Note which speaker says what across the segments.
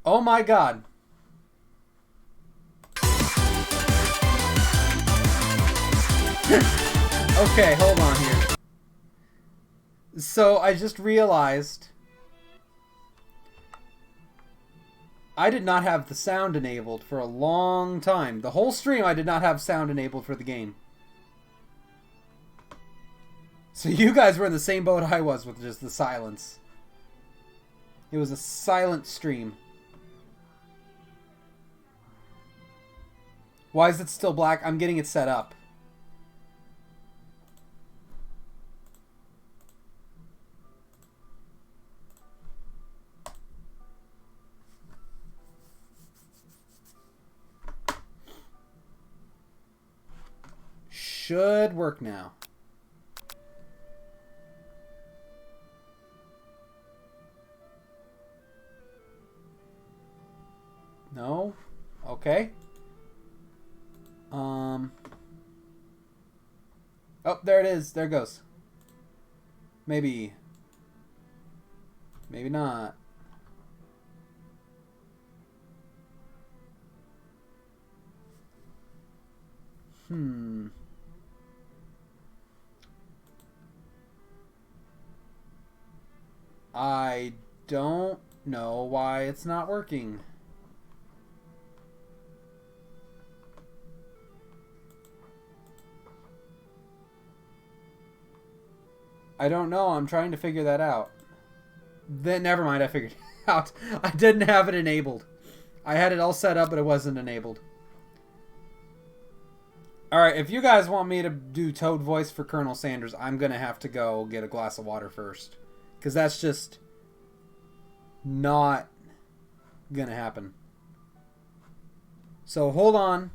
Speaker 1: Oh my god. Okay, hold on here. So I just realized I did not have the sound enabled for a long time. The whole stream I did not have sound enabled for the game. So you guys were in the same boat I was with just the silence. It was a silent stream. Why is it still black? I'm getting it set up. Should work now. No? Okay. Oh, there it is. There it goes. Maybe. Maybe not. I don't know why it's not working. I don't know. I'm trying to figure that out. Then never mind. I figured it out. I didn't have it enabled. I had it all set up, but it wasn't enabled. Alright, if you guys want me to do Toad voice for Colonel Sanders, I'm going to have to go get a glass of water first. Because that's just not going to happen. So hold on.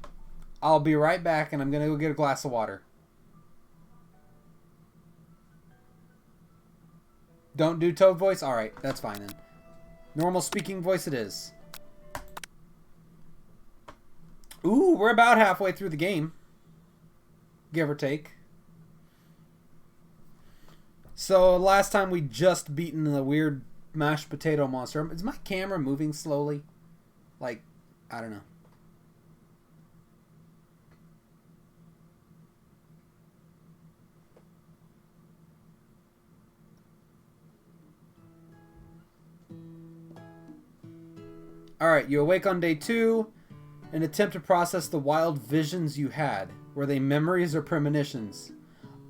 Speaker 1: I'll be right back, and I'm going to go get a glass of water. Don't do Toad voice? Alright, that's fine then. Normal speaking voice it is. Ooh, we're about halfway through the game. Give or take. So last time we just beaten the weird mashed potato monster. Is my camera moving slowly? Like, I don't know. Alright, you awake on day 2 and attempt to process the wild visions you had. Were they memories or premonitions?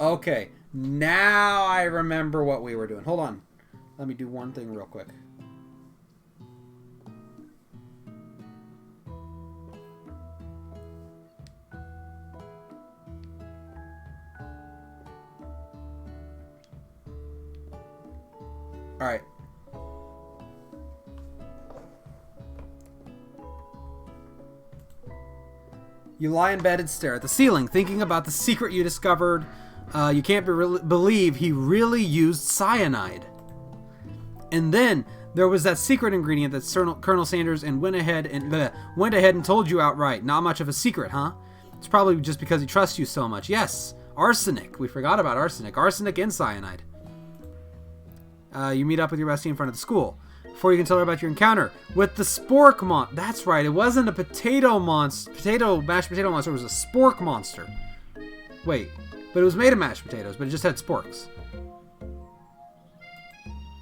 Speaker 1: Okay, now I remember what we were doing. Hold on. Let me do one thing real quick. Alright. You lie in bed and stare at the ceiling, thinking about the secret you discovered. You can't believe he really used cyanide. And then there was that secret ingredient that Colonel Sanders went ahead and told you outright. Not much of a secret, huh? It's probably just because he trusts you so much. Yes, arsenic. We forgot about arsenic. Arsenic and cyanide. You meet up with your bestie in front of the school. Before you can tell her about your encounter with the spork monster. That's right, it wasn't a potato monster. Mashed potato monster. It was a spork monster. Wait, but it was made of mashed potatoes, but it just had sporks.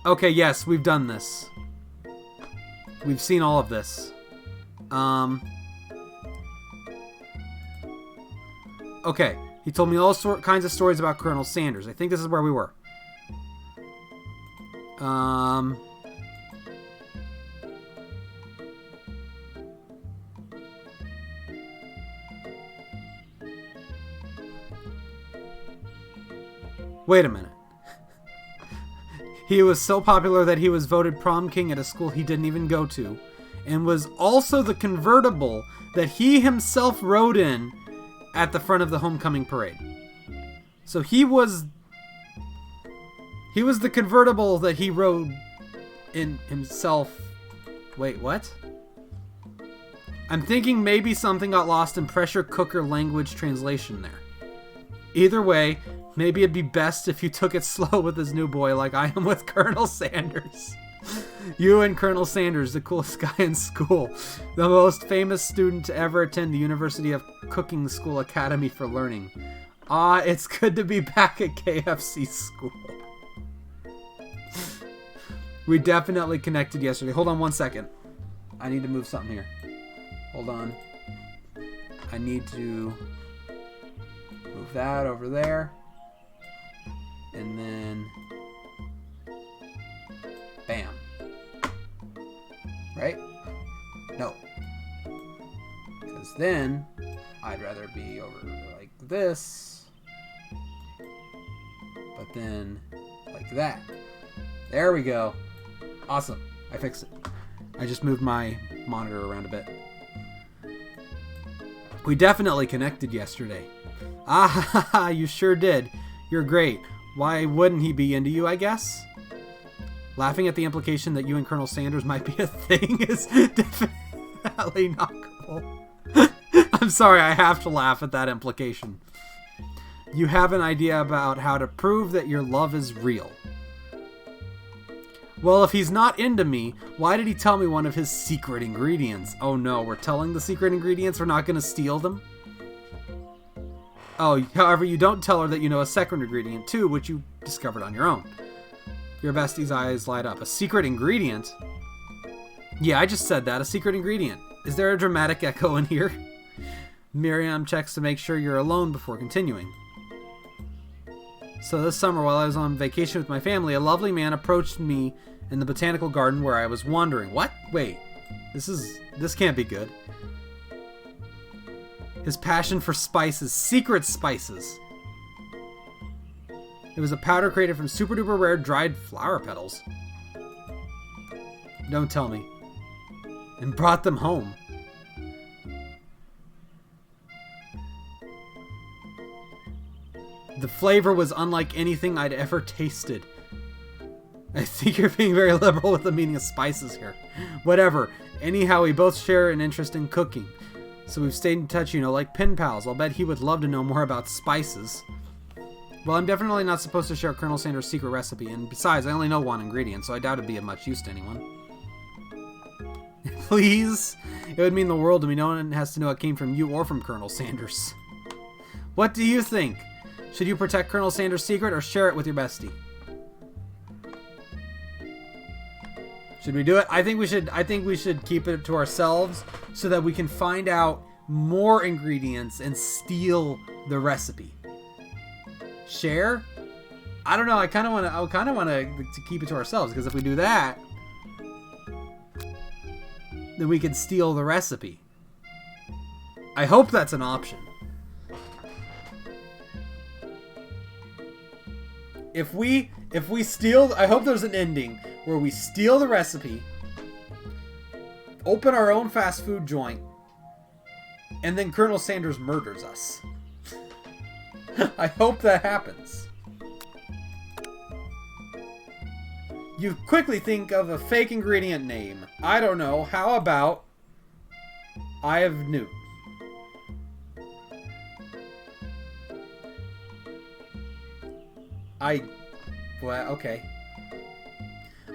Speaker 1: Okay, yes, we've done this. We've seen all of this. Okay, he told me all kinds of stories about Colonel Sanders. I think this is where we were. Wait a minute. He was so popular that he was voted prom king at a school he didn't even go to, and was also the convertible that he himself rode in at the front of the homecoming parade. So he was the convertible that he rode in himself. Wait, what? I'm thinking maybe something got lost in pressure cooker language translation there. Either way, maybe it'd be best if you took it slow with this new boy like I am with Colonel Sanders. You and Colonel Sanders, the coolest guy in school. The most famous student to ever attend the University of Cooking School Academy for Learning. It's good to be back at KFC school. We definitely connected yesterday. Hold on one second. I need to move something here. Hold on. I need to move that over there. And then... bam. Right? No. Because then I'd rather be over like this. But then like that. There we go. Awesome. I fixed it. I just moved my monitor around a bit. We definitely connected yesterday. Ah, you sure did. You're great. Why wouldn't he be into you, I guess? Laughing at the implication that you and Colonel Sanders might be a thing is definitely not cool. I'm sorry, I have to laugh at that implication. You have an idea about how to prove that your love is real. Well, if he's not into me, why did he tell me one of his secret ingredients? Oh no, we're telling the secret ingredients? We're not going to steal them? Oh, however, you don't tell her that you know a second ingredient too, which you discovered on your own. Your bestie's eyes light up. A secret ingredient? Yeah, I just said that. A secret ingredient. Is there a dramatic echo in here? Miriam checks to make sure you're alone before continuing. So this summer, while I was on vacation with my family, a lovely man approached me in the botanical garden where I was wandering. What? Wait. This can't be good. His passion for spices. Secret spices. It was a powder created from super duper rare dried flower petals. Don't tell me. And brought them home. The flavor was unlike anything I'd ever tasted. I think you're being very liberal with the meaning of spices here. Whatever. Anyhow, we both share an interest in cooking. So we've stayed in touch, you know, like pen pals. I'll bet he would love to know more about spices. Well, I'm definitely not supposed to share Colonel Sanders' secret recipe. And besides, I only know one ingredient, so I doubt it'd be of much use to anyone. Please? It would mean the world to me. No one has to know it came from you or from Colonel Sanders. What do you think? Should you protect Colonel Sanders' secret or share it with your bestie? Should we do it? I think we should keep it to ourselves so that we can find out more ingredients and steal the recipe. Share? I don't know. I kind of want to keep it to ourselves, because if we do that, then we can steal the recipe. I hope that's an option. If we steal, I hope there's an ending where we steal the recipe, open our own fast food joint, and then Colonel Sanders murders us. I hope that happens. You quickly think of a fake ingredient name. I don't know. How about Eye of Newt? Well, okay.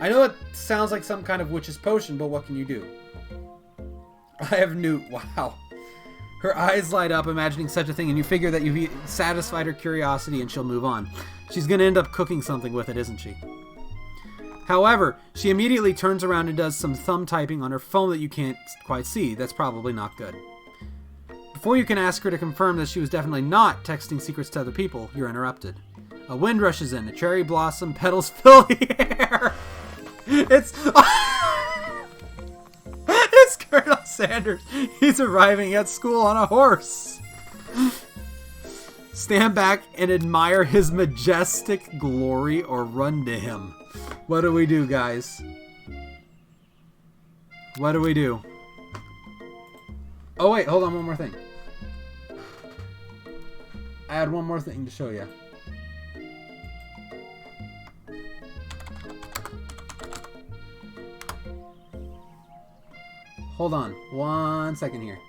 Speaker 1: I know it sounds like some kind of witch's potion, but what can you do? Eye of Newt, wow. Her eyes light up imagining such a thing, and you figure that you've satisfied her curiosity and she'll move on. She's going to end up cooking something with it, isn't she? However, she immediately turns around and does some thumb typing on her phone that you can't quite see. That's probably not good. Before you can ask her to confirm that she was definitely not texting secrets to other people, you're interrupted. A wind rushes in. A cherry blossom petals fill the air. It's Colonel Sanders. He's arriving at school on a horse. Stand back and admire his majestic glory or run to him. What do we do, guys? What do we do? Oh, wait. Hold on. One more thing. I had one more thing to show you. Hold on 1 second here.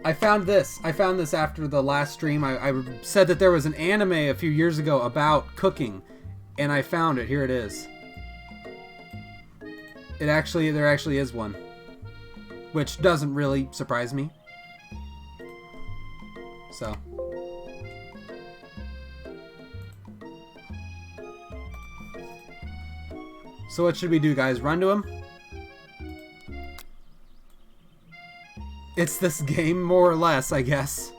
Speaker 1: I found this. I found this after the last stream. I said that there was an anime a few years ago about cooking, and I found it. Here it is. There actually is one, which doesn't really surprise me. So. So what should we do, guys? Run to him? It's this game, more or less, I guess.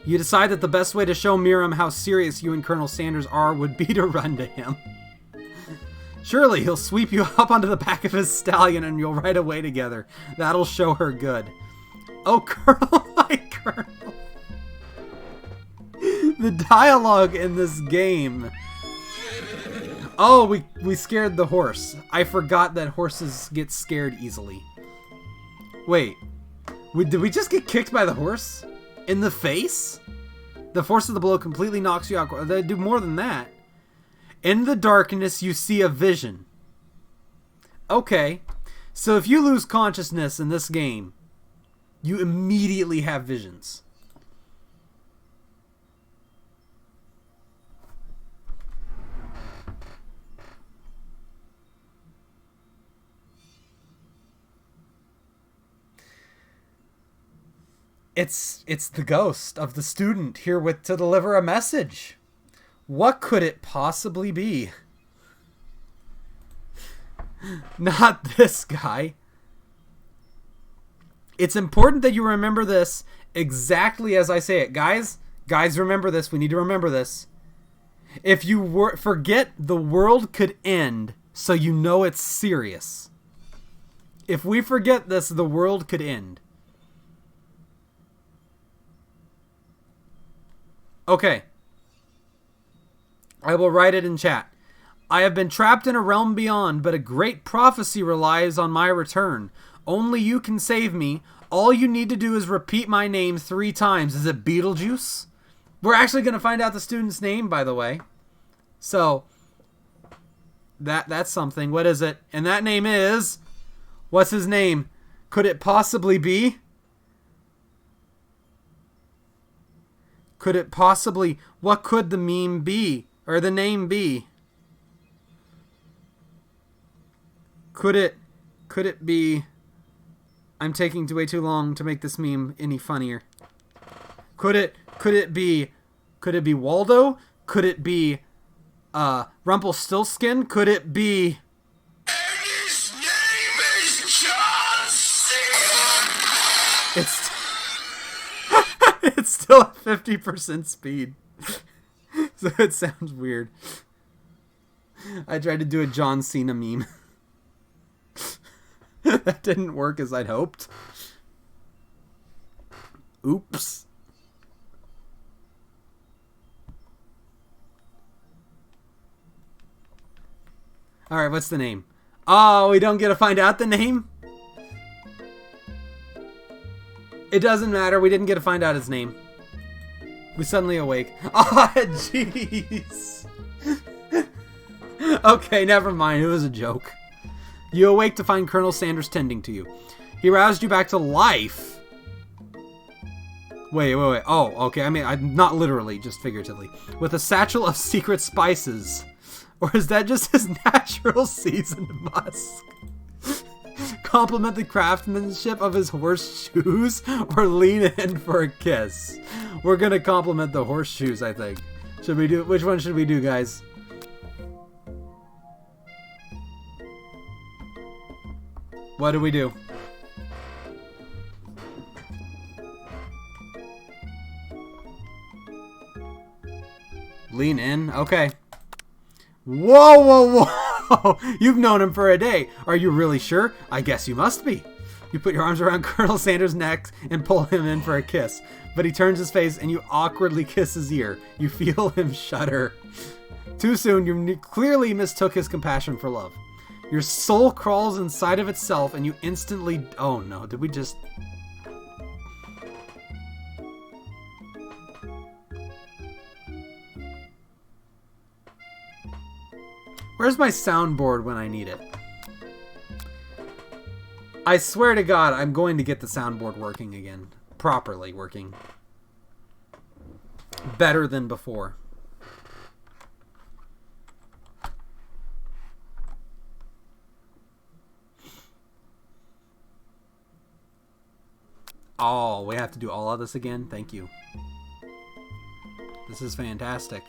Speaker 1: You decide that the best way to show Miriam how serious you and Colonel Sanders are would be to run to him. Surely he'll sweep you up onto the back of his stallion and you'll ride away together. That'll show her good. Oh, Colonel, my Colonel. The dialogue in this game. Oh, we scared the horse. I forgot that horses get scared easily. Wait, did we just get kicked by the horse? In the face? The force of the blow completely knocks you out. They do more than that. In the darkness, you see a vision. Okay, so if you lose consciousness in this game, you immediately have visions. It's the ghost of the student herewith to deliver a message. What could it possibly be? Not this guy. It's important that you remember this exactly as I say it. Guys, remember this. We need to remember this. If you forget, the world could end, so you know it's serious. If we forget this, the world could end. Okay. I will write it in chat. I have been trapped in a realm beyond, but a great prophecy relies on my return. Only you can save me. All you need to do is repeat my name 3 times. Is it Beetlejuice? We're actually going to find out the student's name, by the way. So, that's something. What is it? And that name is... What's his name? Could it possibly be... Could it possibly... What could the meme be? Or the name be? Could it be... I'm taking way too long to make this meme any funnier. Could it be... Could it be Waldo? Could it be... Rumpelstiltskin? Could it be...
Speaker 2: And his name is John C.
Speaker 1: It's still at 50% speed. So it sounds weird. I tried to do a John Cena meme. That didn't work as I'd hoped. Oops. Alright, what's the name? Oh, we don't get to find out the name? It doesn't matter. We didn't get to find out his name. We suddenly awake. Ah, oh, jeez. Okay, never mind. It was a joke. You awake to find Colonel Sanders tending to you. He roused you back to life. Wait. Oh, okay. I mean, not literally, just figuratively. With a satchel of secret spices. Or is that just his natural seasoned musk? Compliment the craftsmanship of his horseshoes or lean in for a kiss. We're gonna compliment the horseshoes, I think. Should we do... Which one should we do, guys? What do we do? Lean in? Okay. Whoa! You've known him for a day. Are you really sure? I guess you must be. You put your arms around Colonel Sanders' neck and pull him in for a kiss. But he turns his face and you awkwardly kiss his ear. You feel him shudder. Too soon, you clearly mistook his compassion for love. Your soul crawls inside of itself and you instantly... Oh no, did we just... Where's my soundboard when I need it? I swear to God, I'm going to get the soundboard working again. Properly working. Better than before. Oh, we have to do all of this again? Thank you. This is fantastic.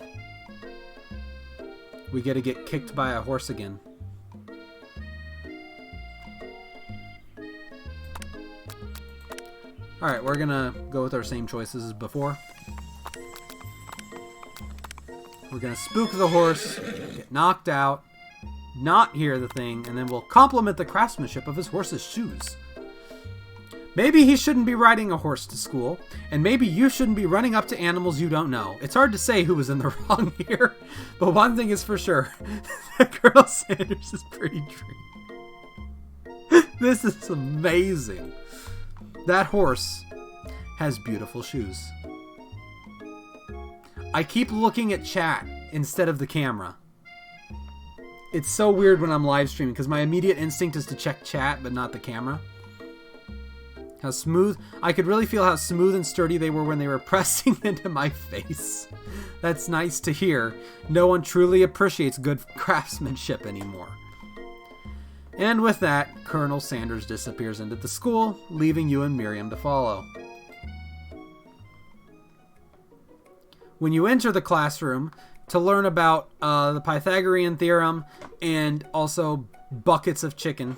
Speaker 1: We get to get kicked by a horse again. Alright, we're gonna go with our same choices as before. We're gonna spook the horse, get knocked out, not hear the thing, and then we'll compliment the craftsmanship of his horse's shoes. Maybe he shouldn't be riding a horse to school, and maybe you shouldn't be running up to animals you don't know. It's hard to say who was in the wrong here, but one thing is for sure, that Colonel Sanders is pretty dreamy. This is amazing. That horse has beautiful shoes. I keep looking at chat instead of the camera. It's so weird when I'm live streaming because my immediate instinct is to check chat but not the camera. How smooth. I could really feel how smooth and sturdy they were when they were pressing into my face. That's nice to hear. No one truly appreciates good craftsmanship anymore. And with that, Colonel Sanders disappears into the school, leaving you and Miriam to follow. When you enter the classroom to learn about the Pythagorean theorem and also buckets of chicken,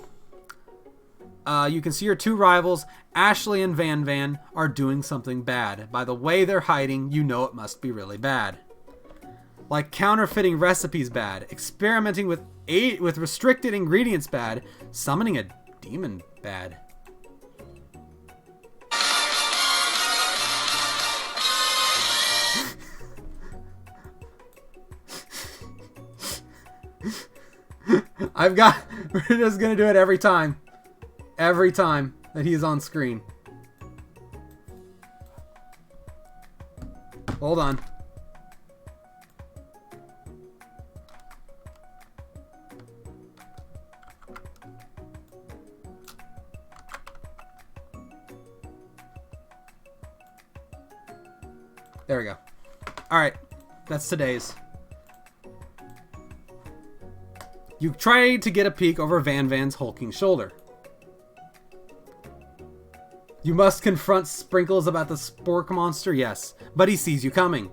Speaker 1: you can see your two rivals, Ashley and Vanvan, are doing something bad. By the way they're hiding, you know it must be really bad. Like counterfeiting recipes bad, experimenting with restricted ingredients bad, summoning a demon bad. We're just gonna do it every time. Every time that he is on screen. Hold on. There we go. Alright. That's today's. You try to get a peek over Vanvan's hulking shoulder. You must confront Sprinkles about the spork monster, yes, but he sees you coming.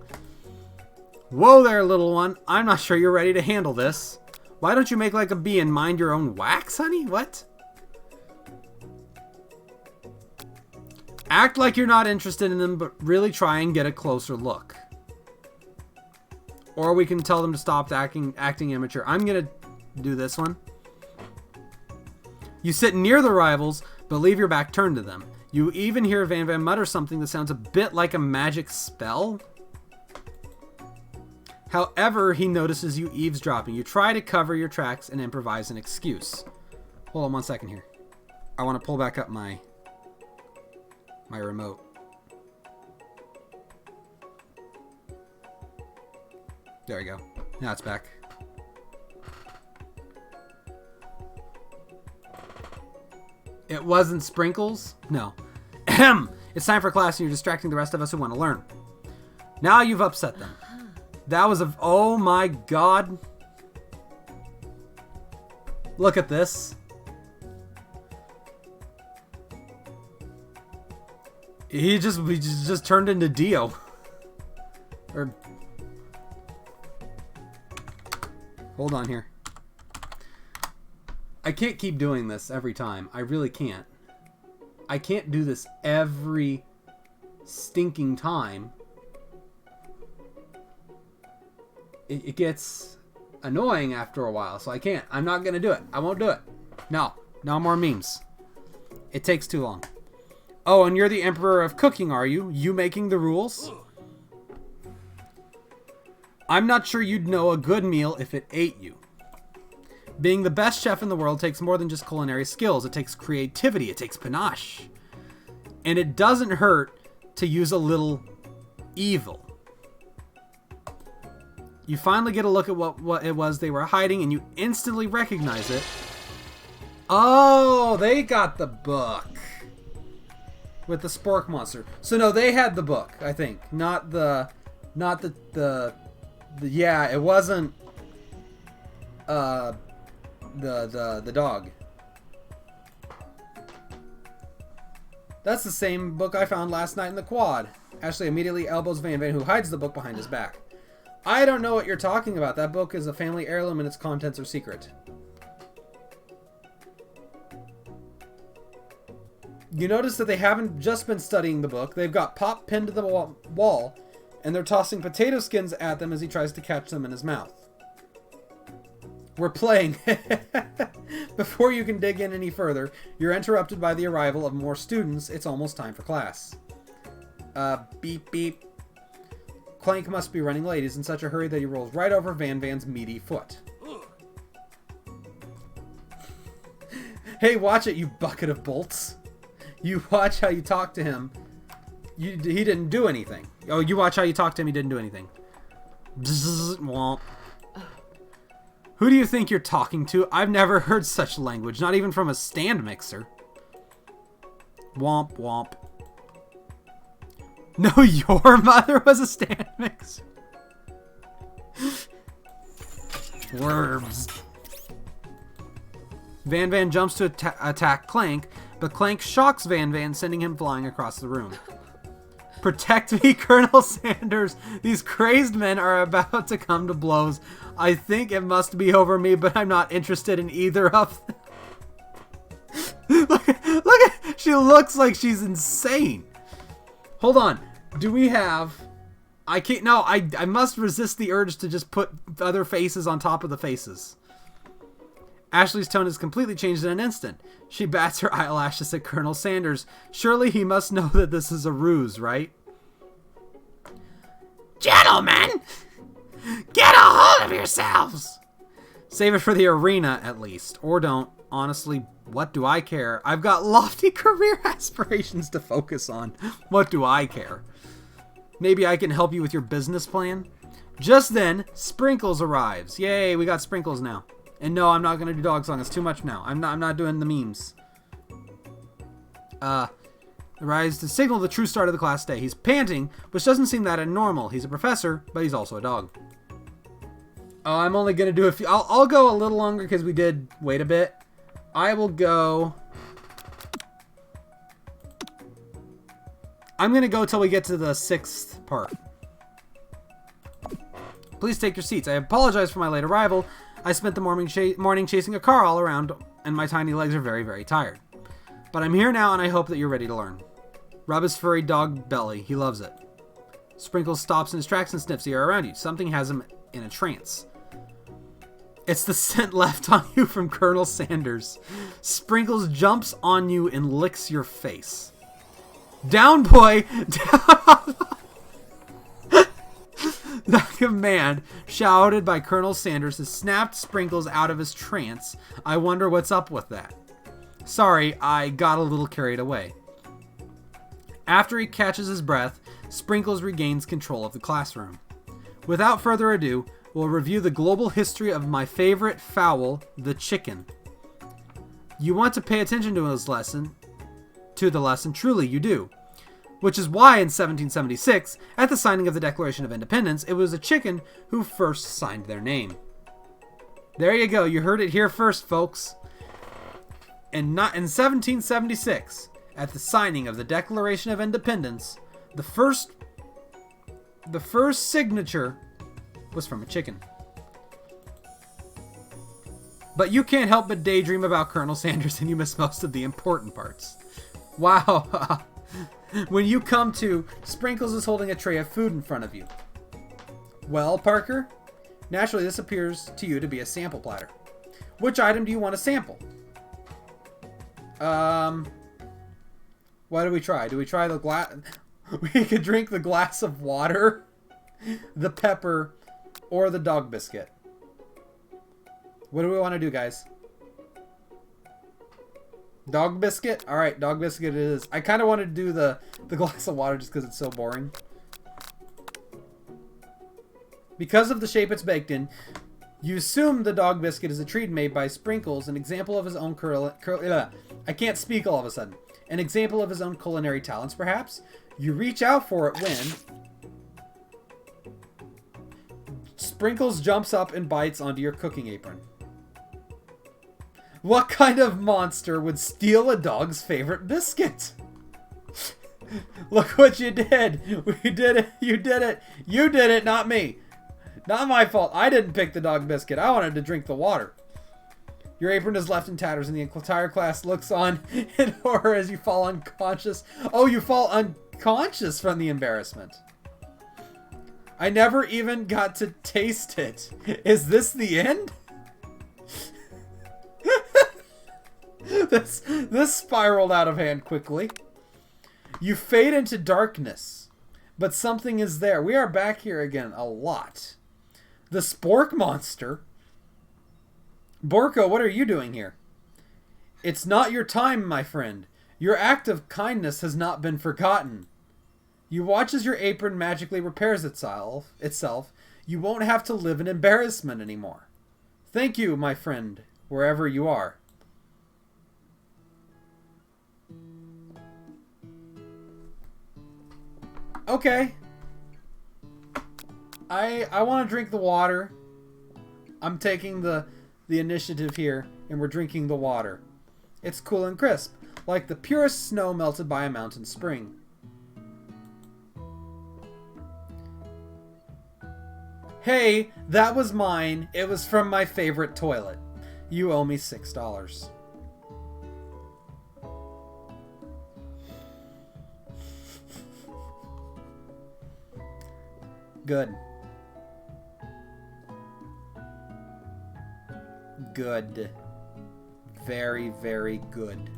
Speaker 1: Whoa there, little one. I'm not sure you're ready to handle this. Why don't you make like a bee and mind your own wax, honey? What? Act like you're not interested in them, but really try and get a closer look. Or we can tell them to stop acting immature. I'm gonna do this one. You sit near the rivals, but leave your back turned to them. You even hear Vanvan mutter something that sounds a bit like a magic spell. However, he notices you eavesdropping. You try to cover your tracks and improvise an excuse. Hold on 1 second here. I want to pull back up my remote. There we go. Now it's back. It wasn't Sprinkles? No. Ahem! It's time for class and you're distracting the rest of us who want to learn. Now you've upset them. That was a... Oh my god. Look at this. We just turned into Dio. Or... Hold on here. I can't keep doing this every time. I really can't. I can't do this every stinking time. It gets annoying after a while, so I can't. I'm not gonna do it. I won't do it. No. No more memes. It takes too long. Oh, and you're the Emperor of Cooking, are you? You making the rules? I'm not sure you'd know a good meal if it ate you. Being the best chef in the world takes more than just culinary skills. It takes creativity. It takes panache. And it doesn't hurt to use a little evil. You finally get a look at what it was they were hiding, and you instantly recognize it. Oh, they got the book. With the spork monster. So no, they had the book, I think. Not the yeah, it wasn't the dog. That's the same book I found last night in the quad. Ashley immediately elbows Vanvan, who hides the book behind his back. I don't know what you're talking about. That book is a family heirloom and its contents are secret. You notice that they haven't just been studying the book. They've got Pop pinned to the wall, and they're tossing potato skins at them as he tries to catch them in his mouth. We're playing. Before you can dig in any further, you're interrupted by the arrival of more students. It's almost time for class. Beep, beep. Clank must be running late. He's in such a hurry that he rolls right over Vanvan's meaty foot. Hey, watch it, you bucket of bolts. You watch how you talk to him. He didn't do anything. Oh, you watch how you talk to him. He didn't do anything. Bzzz, womp. Who do you think you're talking to? I've never heard such language. Not even from a stand mixer. Womp, womp. No, your mother was a stand mixer. Worms. Vanvan jumps to attack Clank, but Clank shocks Vanvan, sending him flying across the room. Protect me, Colonel Sanders. These crazed men are about to come to blows. I think it must be over me, but I'm not interested in either of them. Look at, she looks like she's insane. Hold on. Do we have... I can't... No, I must resist the urge to just put other faces on top of the faces. Ashley's tone has completely changed in an instant. She bats her eyelashes at Colonel Sanders. Surely he must know that this is a ruse, right? Gentlemen! Get a hold of yourselves! Save it for the arena, at least. Or don't. Honestly, what do I care? I've got lofty career aspirations to focus on. What do I care? Maybe I can help you with your business plan? Just then, Sprinkles arrives. Yay, we got Sprinkles now. And no, I'm not going to do Dog Song. It's too much now. I'm not doing the memes. Arrives to signal the true start of the class day. He's panting, which doesn't seem that abnormal. He's a professor, but he's also a dog. Oh, I'm only going to do a few. I'll go a little longer because we did wait a bit. I will go... I'm going to go till we get to the 6th part. Please take your seats. I apologize for my late arrival. I spent the morning chasing a car all around, and my tiny legs are very, very tired. But I'm here now, and I hope that you're ready to learn. Rub his furry dog belly. He loves it. Sprinkles stops in his tracks and sniffs the air around you. Something has him in a trance. It's the scent left on you from Colonel Sanders. Sprinkles jumps on you and licks your face. Down, boy! Down! The command, shouted by Colonel Sanders, has snapped Sprinkles out of his trance. I wonder what's up with that. Sorry, I got a little carried away. After he catches his breath, Sprinkles regains control of the classroom. Without further ado, we'll review the global history of my favorite fowl, the chicken. You want to pay attention to the lesson, truly you do. Which is why in 1776, at the signing of the Declaration of Independence, it was a chicken who first signed their name. There you go, you heard it here first, folks. In 1776, at the signing of the Declaration of Independence, the first signature was from a chicken. But you can't help but daydream about Colonel Sanders and you miss most of the important parts. Wow. When you come to, Sprinkles is holding a tray of food in front of you. Well, Parker, naturally this appears to you to be a sample platter. Which item do you want to sample? What do we try? Do we try the glass? We could drink the glass of water, the pepper, or the dog biscuit. What do we want to do, guys? Dog biscuit? Alright, dog biscuit it is. I kind of wanted to do the glass of water just because it's so boring. Because of the shape it's baked in, You assume the dog biscuit is a treat made by Sprinkles, an example of his own I can't speak all of a sudden. An example of his own culinary talents, perhaps? You reach out for it when Sprinkles jumps up and bites onto your cooking apron. What kind of monster would steal a dog's favorite biscuit? Look what you did. We did it. You did it. You did it, not me. Not my fault. I didn't pick the dog biscuit. I wanted to drink the water. Your apron is left in tatters and the entire class looks on in horror as you fall unconscious. Oh, you fall unconscious from the embarrassment. I never even got to taste it. Is this the end? This spiraled out of hand quickly. You fade into darkness, but something is there. We are back here again a lot. The Spork monster. Borko, what are you doing here? It's not your time, my friend. Your act of kindness has not been forgotten. You watch as your apron magically repairs itself. You won't have to live in embarrassment anymore. Thank you, my friend, wherever you are. Okay. I want to drink the water. I'm taking the initiative here, and we're drinking the water. It's cool and crisp, like the purest snow melted by a mountain spring. Hey, that was mine. It was from my favorite toilet. You owe me $6. Good. Good. Very, very good.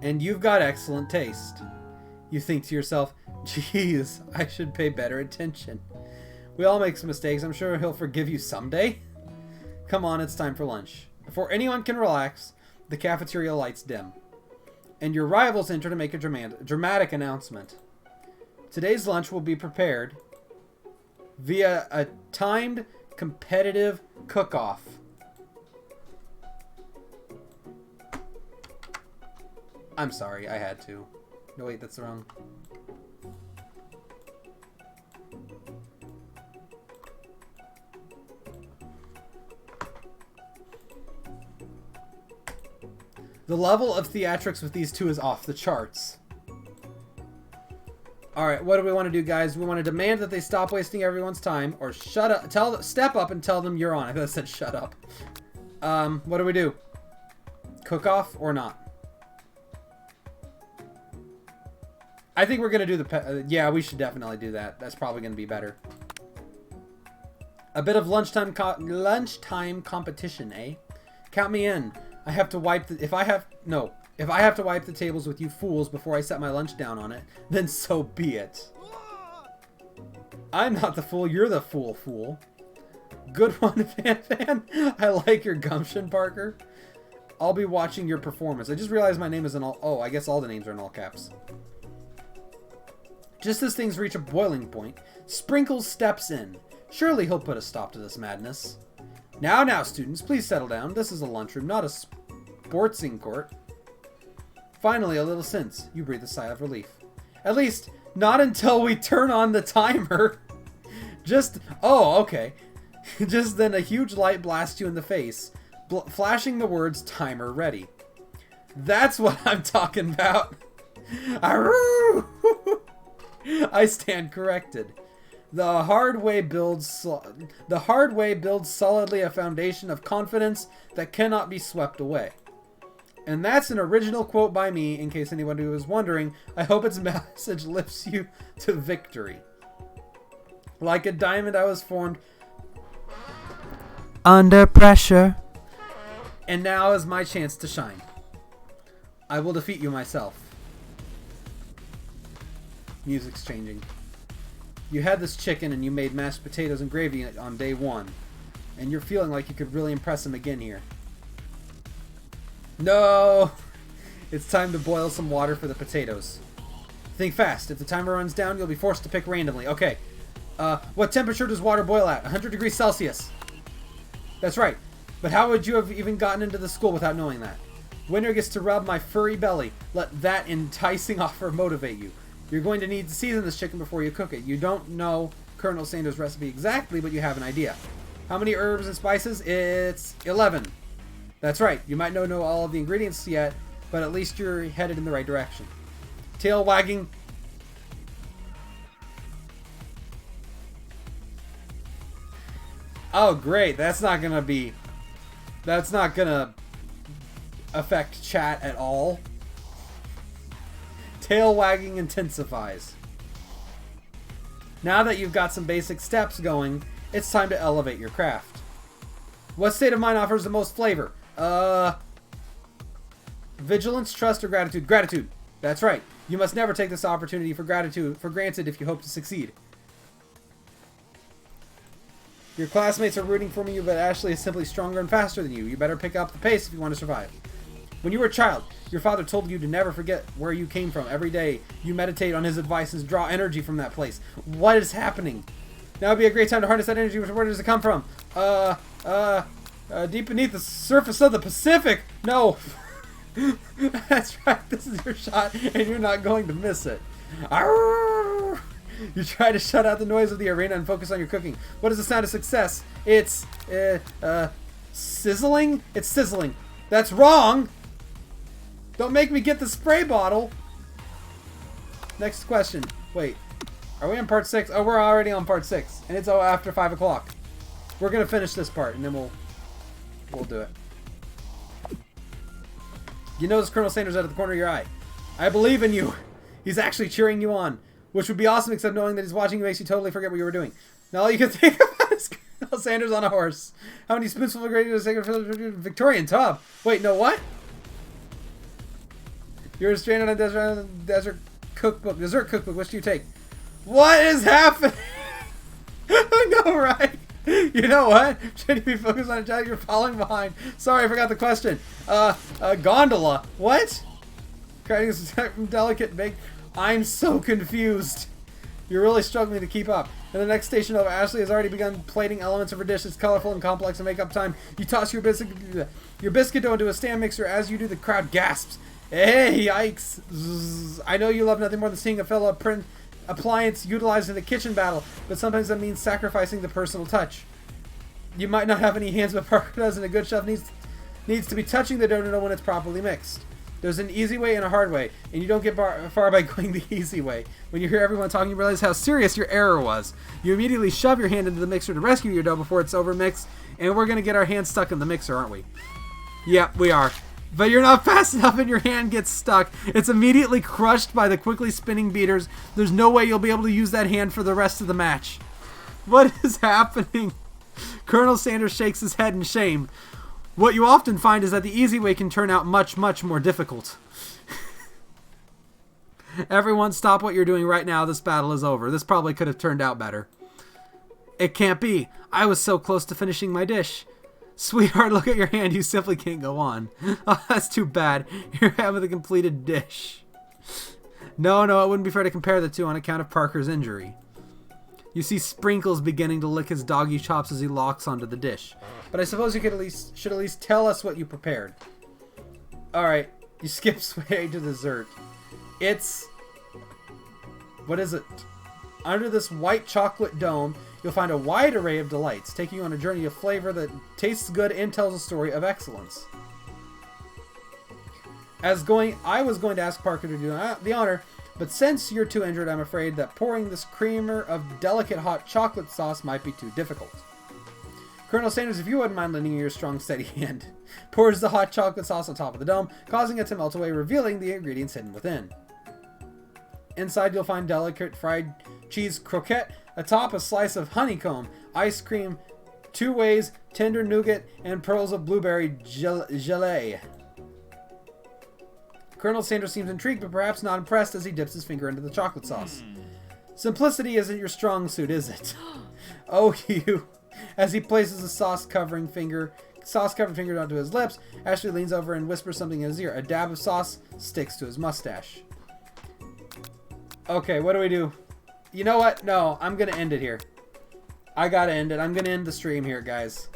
Speaker 1: And you've got excellent taste. You think to yourself, geez, I should pay better attention. We all make some mistakes. I'm sure he'll forgive you someday. Come on, it's time for lunch. Before anyone can relax, the cafeteria lights dim. And your rivals enter to make a dramatic announcement. Today's lunch will be prepared via a timed competitive cook-off. I'm sorry, I had to. No, wait, that's wrong. The level of theatrics with these two is off the charts. Alright, what do we want to do, guys? We want to demand that they stop wasting everyone's time, or shut up. Step up and tell them you're on. I thought I said shut up. What do we do? Cook off or not? I think we're going to do the... yeah, we should definitely do that. That's probably going to be better. A bit of lunchtime competition, eh? Count me in. I have to wipe the... If I have to wipe the tables with you fools before I set my lunch down on it, then so be it. I'm not the fool, you're the fool. Good one, Vanvan. I like your gumption, Parker. I'll be watching your performance. I just realized my name is in all... Oh, I guess all the names are in all caps. Just as things reach a boiling point, Sprinkles steps in. Surely he'll put a stop to this madness. Now, students, please settle down. This is a lunchroom, not a sportsing court. Finally, a little sense. You breathe a sigh of relief. At least, not until we turn on the timer. Oh, okay. Just then a huge light blasts you in the face, flashing the words, timer ready. That's what I'm talking about. I stand corrected. The hard way builds solidly a foundation of confidence that cannot be swept away. And that's an original quote by me, in case anybody was wondering. I hope its message lifts you to victory. Like a diamond, I was formed under pressure. And now is my chance to shine. I will defeat you myself. Music's changing. You had this chicken and you made mashed potatoes and gravy on day one. And you're feeling like you could really impress him again here. No! It's time to boil some water for the potatoes. Think fast. If the timer runs down, you'll be forced to pick randomly. Okay. What temperature does water boil at? 100 degrees Celsius. That's right. But how would you have even gotten into the school without knowing that? Winner gets to rub my furry belly. Let that enticing offer motivate you. You're going to need to season this chicken before you cook it. You don't know Colonel Sanders' recipe exactly, but you have an idea. How many herbs and spices? It's 11. That's right. You might not know all of the ingredients yet, but at least you're headed in the right direction. Tail wagging. Oh, great. That's not gonna affect chat at all. Tail wagging intensifies. Now that you've got some basic steps going, it's time to elevate your craft. What state of mind offers the most flavor? Vigilance, trust, or gratitude? Gratitude. That's right. You must never take this opportunity for granted if you hope to succeed. Your classmates are rooting for you, but Ashley is simply stronger and faster than you. You better pick up the pace if you want to survive. When you were a child, your father told you to never forget where you came from. Every day, you meditate on his advice and draw energy from that place. What is happening? Now would be a great time to harness that energy. Where does it come from? Deep beneath the surface of the Pacific. No. That's right. This is your shot, and you're not going to miss it. Arrgh! You try to shut out the noise of the arena and focus on your cooking. What is the sound of success? It's sizzling. It's sizzling. That's wrong. Don't make me get the spray bottle. Next question. Wait, are we on part 6? Oh, we're already on part 6, and it's after 5 o'clock. We're gonna finish this part, and then we'll do it. You notice Colonel Sanders out of the corner of your eye. I believe in you. He's actually cheering you on, which would be awesome, except knowing that he's watching you makes you totally forget what you were doing. Now all you can think about is Colonel Sanders on a horse. How many spoonfuls of gravy does it take a Victorian tub? Wait, no, what? You're stranded on a desert cookbook. Dessert cookbook. Which do you take? What is happening? I know, right? You know what? Should you be focused on a child? You're falling behind. Sorry, I forgot the question. Gondola. What? Creating a delicate bake. I'm so confused. You're really struggling to keep up. In the next station over, Ashley has already begun plating elements of her dish. It's colorful and complex and make up time. You toss your biscuit dough into a stand mixer. As you do, the crowd gasps. Hey, yikes. Zzz. I know you love nothing more than seeing a fellow appliance utilized in a kitchen battle, but sometimes that means sacrificing the personal touch. You might not have any hands, but Parker does, and a good chef needs to be touching the dough when it's properly mixed. There's an easy way and a hard way, and you don't get far by going the easy way. When you hear everyone talking, you realize how serious your error was. You immediately shove your hand into the mixer to rescue your dough before it's overmixed, and we're going to get our hands stuck in the mixer, aren't we? Yep, we are. But you're not fast enough and your hand gets stuck. It's immediately crushed by the quickly spinning beaters. There's no way you'll be able to use that hand for the rest of the match. What is happening? Colonel Sanders shakes his head in shame. What you often find is that the easy way can turn out much, much more difficult. Everyone stop what you're doing right now. This battle is over. This probably could have turned out better. It can't be. I was so close to finishing my dish. Sweetheart, look at your hand. You simply can't go on. Oh, that's too bad. You're having the completed dish. No, it wouldn't be fair to compare the two on account of Parker's injury. You see Sprinkles beginning to lick his doggy chops as he locks onto the dish. But I suppose you should at least tell us what you prepared. Alright, you skip straight to dessert. It's... what is it? Under this white chocolate dome, you'll find a wide array of delights, taking you on a journey of flavor that tastes good and tells a story of excellence. I was going to ask Parker to do the honor, but since you're too injured, I'm afraid that pouring this creamer of delicate hot chocolate sauce might be too difficult. Colonel Sanders, if you wouldn't mind lending your strong, steady hand, pours the hot chocolate sauce on top of the dome, causing it to melt away, revealing the ingredients hidden within. Inside, you'll find delicate fried cheese croquette, atop a slice of honeycomb, ice cream, 2 ways, tender nougat, and pearls of blueberry gelée. Colonel Sanders seems intrigued, but perhaps not impressed as he dips his finger into the chocolate sauce. Simplicity isn't your strong suit, is it? Oh, you. As he places a sauce-covered finger onto his lips, Ashley leans over and whispers something in his ear. A dab of sauce sticks to his mustache. Okay, what do we do? You know what? No, I'm going to end it here. I got to end it. I'm going to end the stream here, guys.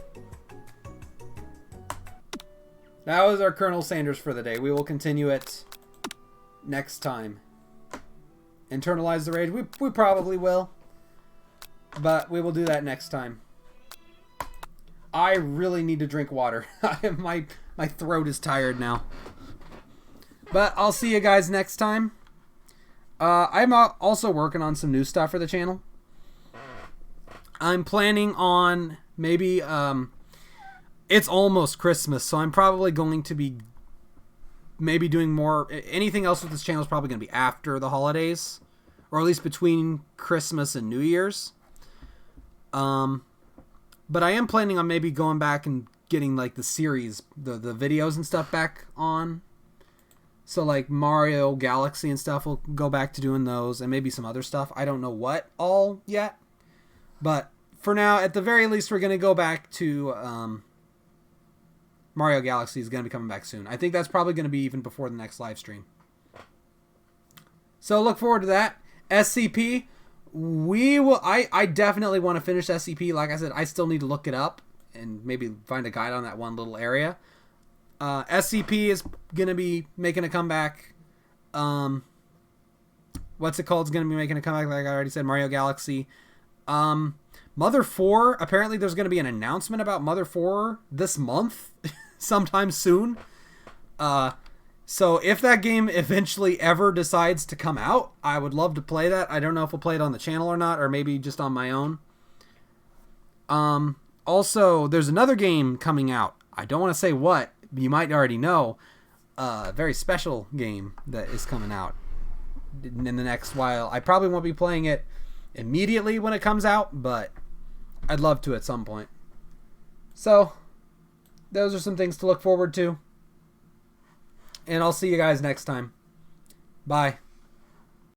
Speaker 1: That was our Colonel Sanders for the day. We will continue it next time. Internalize the rage. We probably will. But we will do that next time. I really need to drink water. My throat is tired now. But I'll see you guys next time. I'm also working on some new stuff for the channel. I'm planning on maybe... it's almost Christmas, so I'm probably going to be maybe doing more... Anything else with this channel is probably going to be after the holidays. Or at least between Christmas and New Year's. But I am planning on maybe going back and getting like the series, the videos and stuff back on. So like Mario Galaxy and stuff, we'll go back to doing those, and maybe some other stuff. I don't know what all yet. But for now, at the very least, we're going to go back to Mario Galaxy is going to be coming back soon. I think that's probably going to be even before the next live stream. So look forward to that. SCP, we will. I definitely want to finish SCP. Like I said, I still need to look it up and maybe find a guide on that one little area. SCP is going to be making a comeback. What's it called? It's going to be making a comeback, like I already said, Mario Galaxy. Mother 4, apparently there's going to be an announcement about Mother 4 this month, sometime soon. So if that game eventually ever decides to come out, I would love to play that. I don't know if we'll play it on the channel or not, or maybe just on my own. Also, there's another game coming out. I don't want to say what. You might already know. A very special game that is coming out in the next while. I probably won't be playing it immediately when it comes out, but I'd love to at some point. So, those are some things to look forward to. And I'll see you guys next time. Bye.